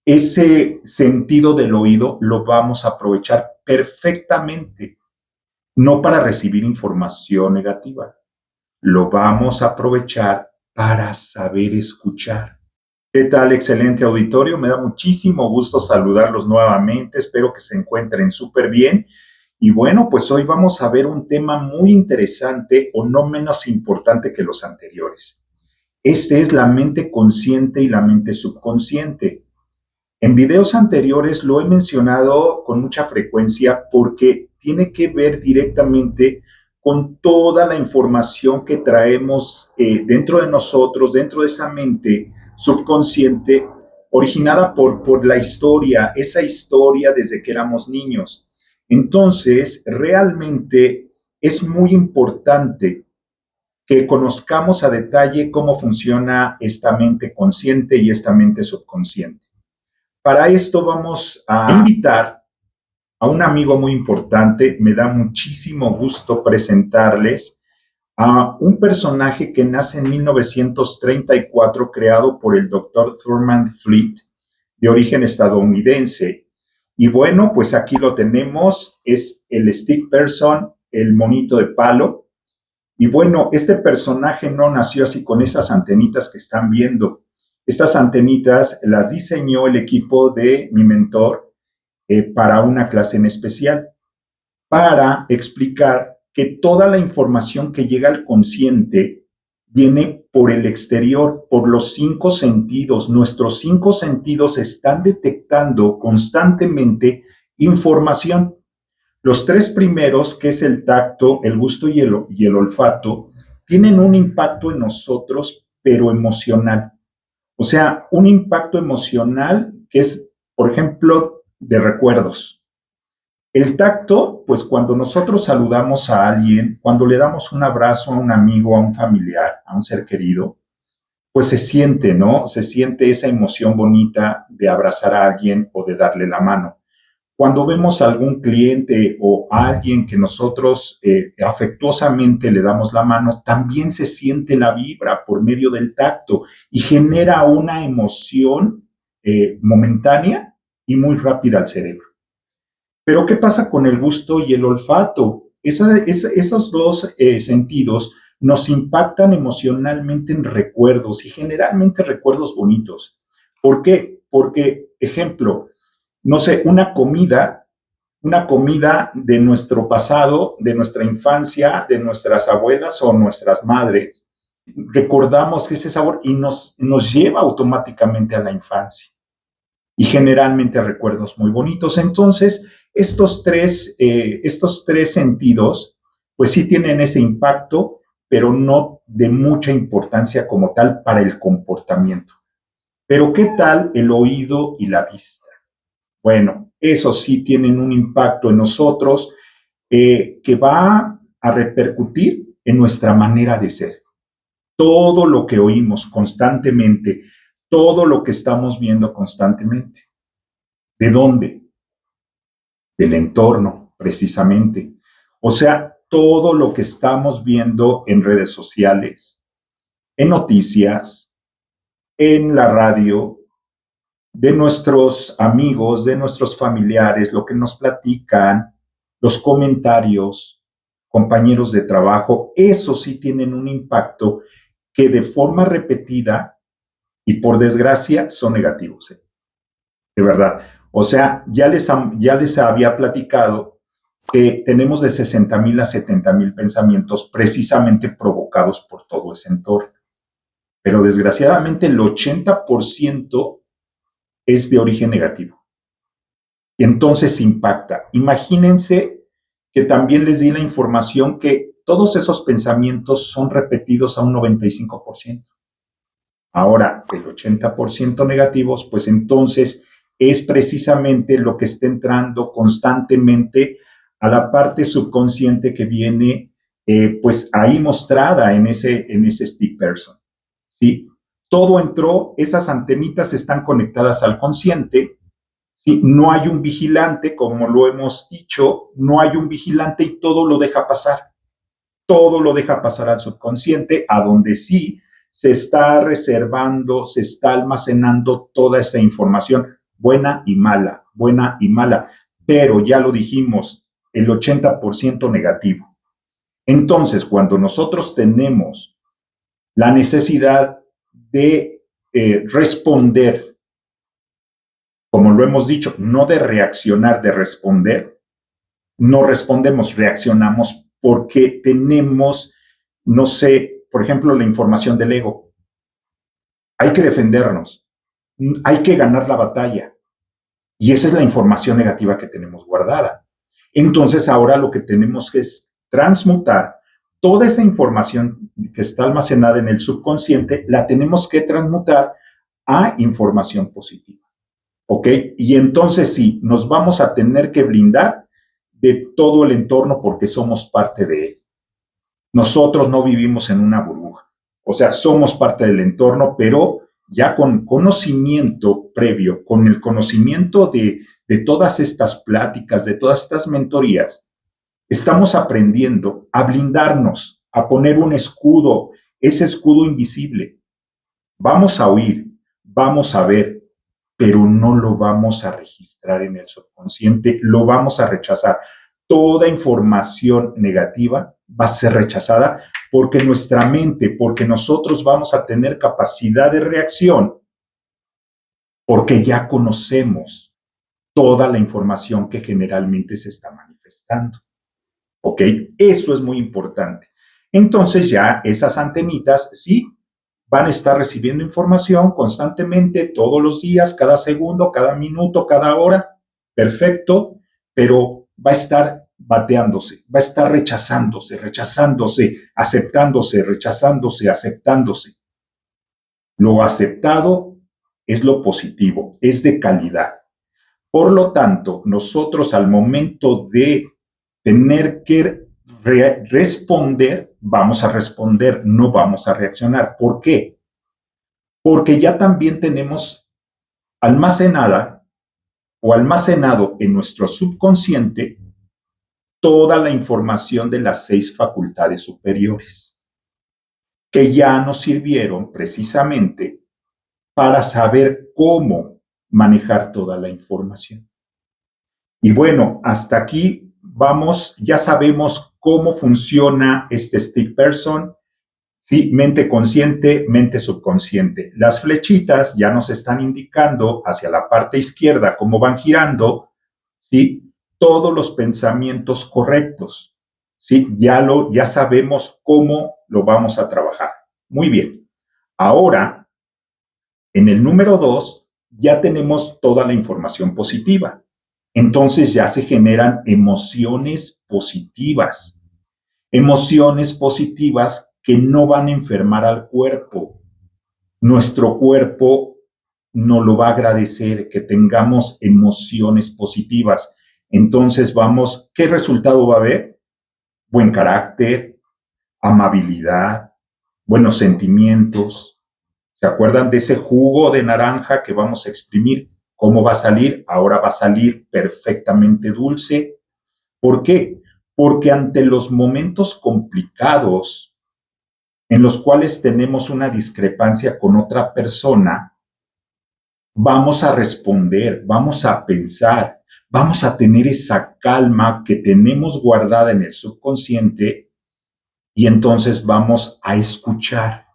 ese sentido del oído lo vamos a aprovechar perfectamente, no para recibir información negativa, lo vamos a aprovechar para saber escuchar. ¿Qué tal, excelente auditorio? Me da muchísimo gusto saludarlos nuevamente. Espero que se encuentren súper bien. Y bueno, pues hoy vamos a ver un tema muy interesante o no menos importante que los anteriores. Este es la mente consciente y la mente subconsciente. En videos anteriores lo he mencionado con mucha frecuencia porque tiene que ver directamente con toda la información que traemos dentro de nosotros, dentro de esa mente subconsciente, originada por la historia, esa historia desde que éramos niños. Entonces, realmente es muy importante que conozcamos a detalle cómo funciona esta mente consciente y esta mente subconsciente. Para esto vamos a invitar a un amigo muy importante. Me da muchísimo gusto presentarles a un personaje que nace en 1934, creado por el doctor Thurman Fleet, de origen estadounidense. Y bueno, pues aquí lo tenemos, es el Stick Person, el monito de palo. Y bueno, este personaje no nació así con esas antenitas que están viendo. Estas antenitas las diseñó el equipo de mi mentor para una clase en especial, para explicar que toda la información que llega al consciente viene por el exterior, por los cinco sentidos. Nuestros cinco sentidos están detectando constantemente información. Los tres primeros, que es el tacto, el gusto y el olfato, tienen un impacto en nosotros, pero emocional. O sea, un impacto emocional que es, por ejemplo, de recuerdos. El tacto, pues cuando nosotros saludamos a alguien, cuando le damos un abrazo a un amigo, a un familiar, a un ser querido, pues se siente, ¿no? Se siente esa emoción bonita de abrazar a alguien o de darle la mano. Cuando vemos a algún cliente o a alguien que nosotros afectuosamente le damos la mano, también se siente la vibra por medio del tacto y genera una emoción momentánea y muy rápida al cerebro. Pero ¿qué pasa con el gusto y el olfato? Esos dos sentidos nos impactan emocionalmente en recuerdos y generalmente recuerdos bonitos. ¿Por qué? Porque, ejemplo, no sé, una comida de nuestro pasado, de nuestra infancia, de nuestras abuelas o nuestras madres, recordamos ese sabor y nos lleva automáticamente a la infancia y generalmente a recuerdos muy bonitos. Entonces, estos tres sentidos, pues sí tienen ese impacto, pero no de mucha importancia como tal para el comportamiento. Pero ¿qué tal el oído y la vista? Bueno, eso sí tienen un impacto en nosotros que va a repercutir en nuestra manera de ser. Todo lo que oímos constantemente, todo lo que estamos viendo constantemente. ¿De dónde? Del entorno, precisamente. O sea, todo lo que estamos viendo en redes sociales, en noticias, en la radio, de nuestros amigos, de nuestros familiares, lo que nos platican, los comentarios, compañeros de trabajo, eso sí tienen un impacto que de forma repetida y por desgracia son negativos, de verdad. O sea, ya les había platicado que tenemos de 60,000 a 70,000 pensamientos precisamente provocados por todo ese entorno. Pero desgraciadamente el 80% es de origen negativo. Y entonces impacta. Imagínense que también les di la información que todos esos pensamientos son repetidos a un 95%. Ahora, el 80% negativos, pues entonces es precisamente lo que está entrando constantemente a la parte subconsciente que viene pues ahí mostrada en ese stick person. ¿Sí? Todo entró, esas antenitas están conectadas al consciente. ¿Sí? No hay un vigilante, como lo hemos dicho, no hay un vigilante y todo lo deja pasar. Todo lo deja pasar al subconsciente, a donde sí se está reservando, se está almacenando toda esa información buena y mala, pero ya lo dijimos, el 80% negativo. Entonces, cuando nosotros tenemos la necesidad de responder, como lo hemos dicho, no de reaccionar, de responder, no respondemos, reaccionamos porque tenemos, no sé, por ejemplo, la información del ego. Hay que defendernos, hay que ganar la batalla. Y esa es la información negativa que tenemos guardada. Entonces ahora lo que tenemos que es transmutar toda esa información que está almacenada en el subconsciente, la tenemos que transmutar a información positiva. ¿Ok? Y entonces sí, nos vamos a tener que blindar de todo el entorno porque somos parte de él. Nosotros no vivimos en una burbuja. O sea, somos parte del entorno, pero ya con conocimiento previo, con el conocimiento de todas estas pláticas, de todas estas mentorías, estamos aprendiendo a blindarnos, a poner un escudo, ese escudo invisible. Vamos a oír, vamos a ver, pero no lo vamos a registrar en el subconsciente, lo vamos a rechazar. Toda información negativa va a ser rechazada porque nuestra mente, porque nosotros vamos a tener capacidad de reacción, porque ya conocemos toda la información que generalmente se está manifestando. ¿Ok? Eso es muy importante. Entonces ya esas antenitas, sí, van a estar recibiendo información constantemente, todos los días, cada segundo, cada minuto, cada hora. Perfecto, pero va a estar bateándose, va a estar rechazándose, aceptándose, rechazándose, aceptándose. Lo aceptado es lo positivo, es de calidad. Por lo tanto, nosotros al momento de tener que responder, vamos a responder, no vamos a reaccionar. ¿Por qué? Porque ya también tenemos almacenada o almacenado en nuestro subconsciente toda la información de las 6 facultades superiores, que ya nos sirvieron precisamente para saber cómo manejar toda la información. Y bueno, hasta aquí vamos, ya sabemos cómo funciona este stick person. Sí, mente consciente, mente subconsciente. Las flechitas ya nos están indicando hacia la parte izquierda cómo van girando, ¿sí? Todos los pensamientos correctos, ¿sí? Ya sabemos cómo lo vamos a trabajar. Muy bien. Ahora, en el número 2, ya tenemos toda la información positiva. Entonces ya se generan emociones positivas. Emociones positivas que no van a enfermar al cuerpo. Nuestro cuerpo nos lo va a agradecer que tengamos emociones positivas. Entonces vamos, ¿qué resultado va a haber? Buen carácter, amabilidad, buenos sentimientos. ¿Se acuerdan de ese jugo de naranja que vamos a exprimir? ¿Cómo va a salir? Ahora va a salir perfectamente dulce. ¿Por qué? Porque ante los momentos complicados en los cuales tenemos una discrepancia con otra persona, vamos a responder, vamos a pensar, vamos a tener esa calma que tenemos guardada en el subconsciente y entonces vamos a escuchar.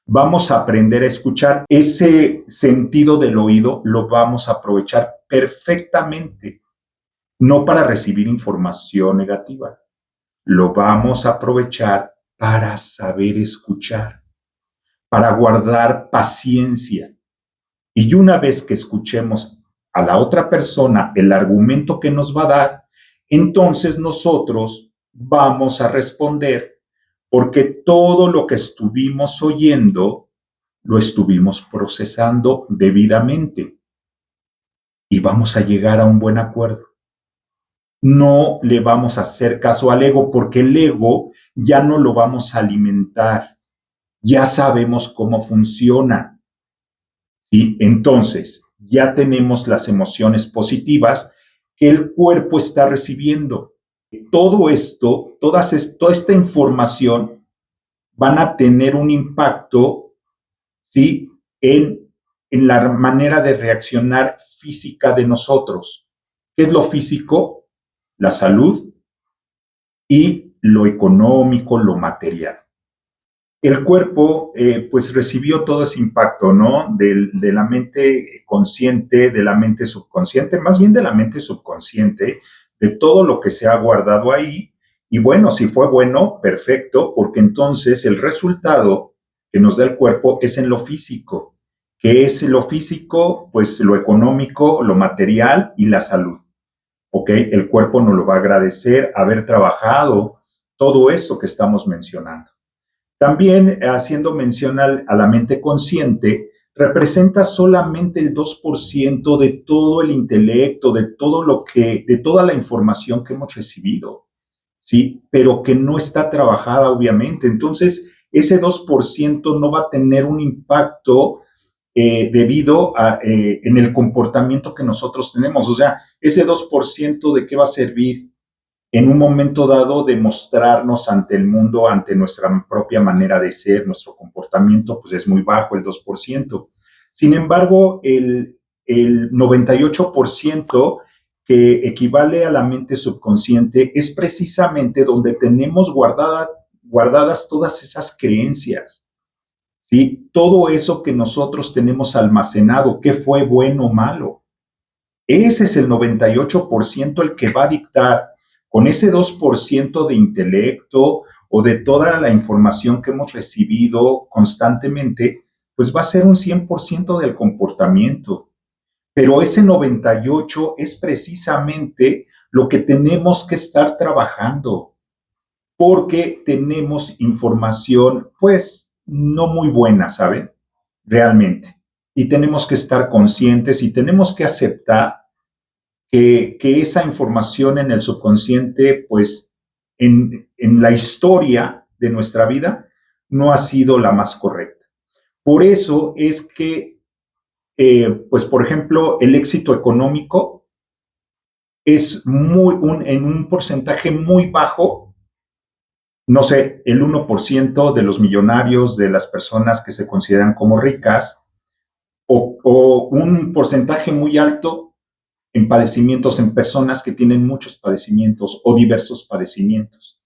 Vamos a aprender a escuchar. Ese sentido del oído lo vamos a aprovechar perfectamente, no para recibir información negativa. Lo vamos a aprovechar para saber escuchar, para guardar paciencia. Y una vez que escuchemos a la otra persona el argumento que nos va a dar, entonces nosotros vamos a responder porque todo lo que estuvimos oyendo lo estuvimos procesando debidamente y vamos a llegar a un buen acuerdo. No le vamos a hacer caso al ego porque el ego ya no lo vamos a alimentar. Ya sabemos cómo funciona. ¿Sí? Entonces, ya tenemos las emociones positivas que el cuerpo está recibiendo. Todo esto, toda esta información van a tener un impacto, ¿sí? En en la manera de reaccionar física de nosotros. ¿Qué es lo físico? La salud y lo económico, lo material. El cuerpo pues recibió todo ese impacto, ¿no? De la mente consciente, de la mente subconsciente, más bien de la mente subconsciente, de todo lo que se ha guardado ahí. Y bueno, si fue bueno, perfecto, porque entonces el resultado que nos da el cuerpo es en lo físico. ¿Qué es lo físico? Pues lo económico, lo material y la salud. ¿Ok? El cuerpo nos lo va a agradecer haber trabajado todo esto que estamos mencionando. También haciendo mención a la mente consciente, representa solamente el 2% de todo el intelecto, de toda la información que hemos recibido, ¿sí? Pero que no está trabajada, obviamente. Entonces, ese 2% no va a tener un impacto debido en el comportamiento que nosotros tenemos. O sea, ese 2% de qué va a servir en un momento dado de mostrarnos ante el mundo, ante nuestra propia manera de ser, nuestro comportamiento, pues es muy bajo, el 2%. Sin embargo, el 98% que equivale a la mente subconsciente es precisamente donde tenemos guardadas todas esas creencias, ¿sí? Todo eso que nosotros tenemos almacenado, qué fue bueno o malo. Ese es el 98% el que va a dictar con ese 2% de intelecto o de toda la información que hemos recibido constantemente, pues va a ser un 100% del comportamiento. Pero ese 98 es precisamente lo que tenemos que estar trabajando, porque tenemos información, pues, no muy buena, ¿saben? Realmente. Y tenemos que estar conscientes y tenemos que aceptar que esa información en el subconsciente, pues en la historia de nuestra vida, no ha sido la más correcta. Por eso es que, pues por ejemplo, el éxito económico es en un porcentaje muy bajo, no sé, el 1% de los millonarios, de las personas que se consideran como ricas, o un porcentaje muy alto en padecimientos, en personas que tienen muchos padecimientos o diversos padecimientos,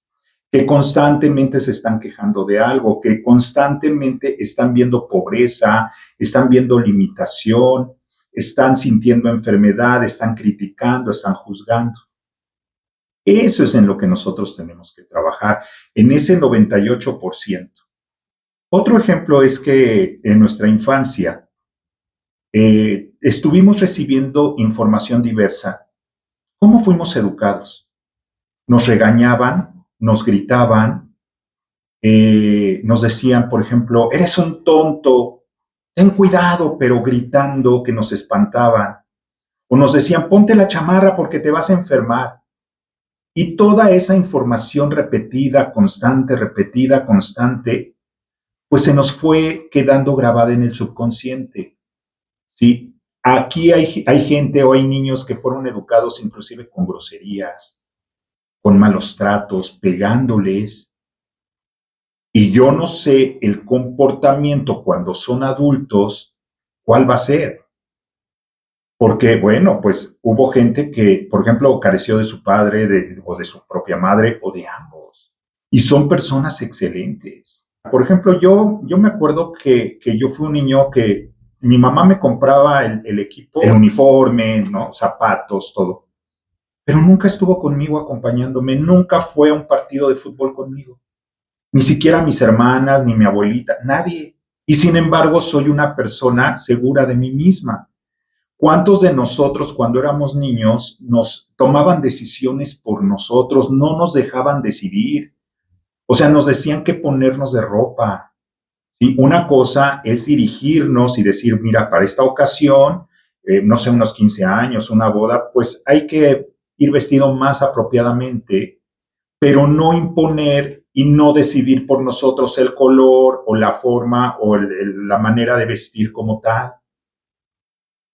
que constantemente se están quejando de algo, que constantemente están viendo pobreza, están viendo limitación, están sintiendo enfermedad, están criticando, están juzgando. Eso es en lo que nosotros tenemos que trabajar, en ese 98%. Otro ejemplo es que en nuestra infancia estuvimos recibiendo información diversa. ¿Cómo fuimos educados? Nos regañaban, nos gritaban, nos decían, por ejemplo, eres un tonto, ten cuidado, pero gritando que nos espantaban. O nos decían, ponte la chamarra porque te vas a enfermar. Y toda esa información repetida, constante, pues se nos fue quedando grabada en el subconsciente. ¿Sí? Aquí hay gente o hay niños que fueron educados inclusive con groserías, con malos tratos, pegándoles. Y yo no sé el comportamiento cuando son adultos, cuál va a ser. Porque, bueno, pues hubo gente que, por ejemplo, careció de su padre o de su propia madre o de ambos. Y son personas excelentes. Por ejemplo, yo me acuerdo que yo fui un niño que mi mamá me compraba el equipo, el uniforme, ¿no? Zapatos, todo. Pero nunca estuvo conmigo acompañándome, nunca fue a un partido de fútbol conmigo. Ni siquiera mis hermanas, ni mi abuelita, nadie. Y sin embargo, soy una persona segura de mí misma. ¿Cuántos de nosotros cuando éramos niños nos tomaban decisiones por nosotros, no nos dejaban decidir? O sea, nos decían qué ponernos de ropa. ¿Sí? Una cosa es dirigirnos y decir, mira, para esta ocasión, no sé, unos 15 años, una boda, pues hay que ir vestido más apropiadamente, pero no imponer y no decidir por nosotros el color o la forma o la manera de vestir como tal,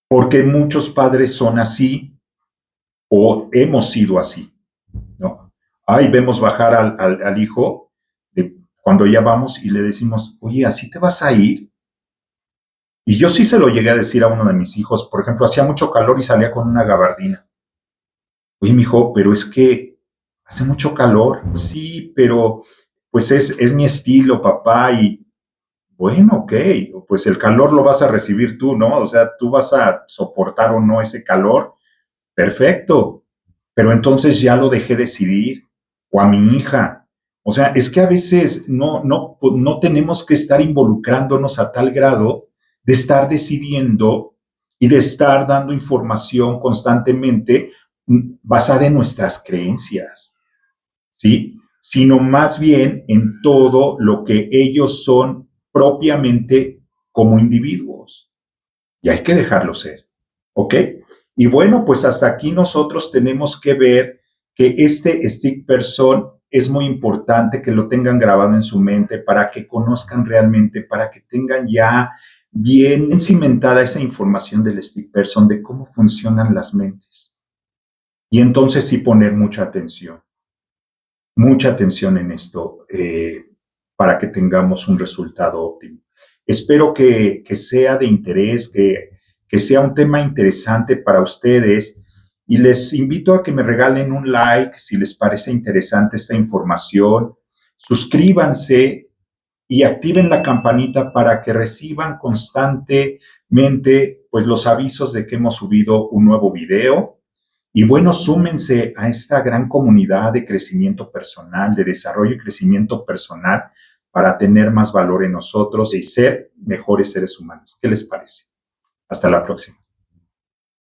porque muchos padres son así o hemos sido así, ¿no? Ahí vemos bajar al hijo cuando ya vamos y le decimos, oye, ¿así te vas a ir? Y yo sí se lo llegué a decir a uno de mis hijos, por ejemplo, hacía mucho calor y salía con una gabardina. Oye, mijo, pero es que hace mucho calor. Sí, pero pues es mi estilo, papá, y bueno, ok, pues el calor lo vas a recibir tú, ¿no? O sea, tú vas a soportar o no ese calor. Perfecto, pero entonces ya lo dejé decidir, o a mi hija. O sea, es que a veces no tenemos que estar involucrándonos a tal grado de estar decidiendo y de estar dando información constantemente basada en nuestras creencias, ¿sí? Sino más bien en todo lo que ellos son propiamente como individuos. Y hay que dejarlo ser, ¿ok? Y bueno, pues hasta aquí nosotros tenemos que ver que este stick person es muy importante que lo tengan grabado en su mente para que conozcan realmente, para que tengan ya bien cimentada esa información del stick person, de cómo funcionan las mentes. Y entonces sí poner mucha atención en esto para que tengamos un resultado óptimo. Espero que sea de interés, que sea un tema interesante para ustedes y les invito a que me regalen un like si les parece interesante esta información. Suscríbanse y activen la campanita para que reciban constantemente pues los avisos de que hemos subido un nuevo video. Y bueno, súmense a esta gran comunidad de crecimiento personal, de desarrollo y crecimiento personal para tener más valor en nosotros y ser mejores seres humanos. ¿Qué les parece? Hasta la próxima.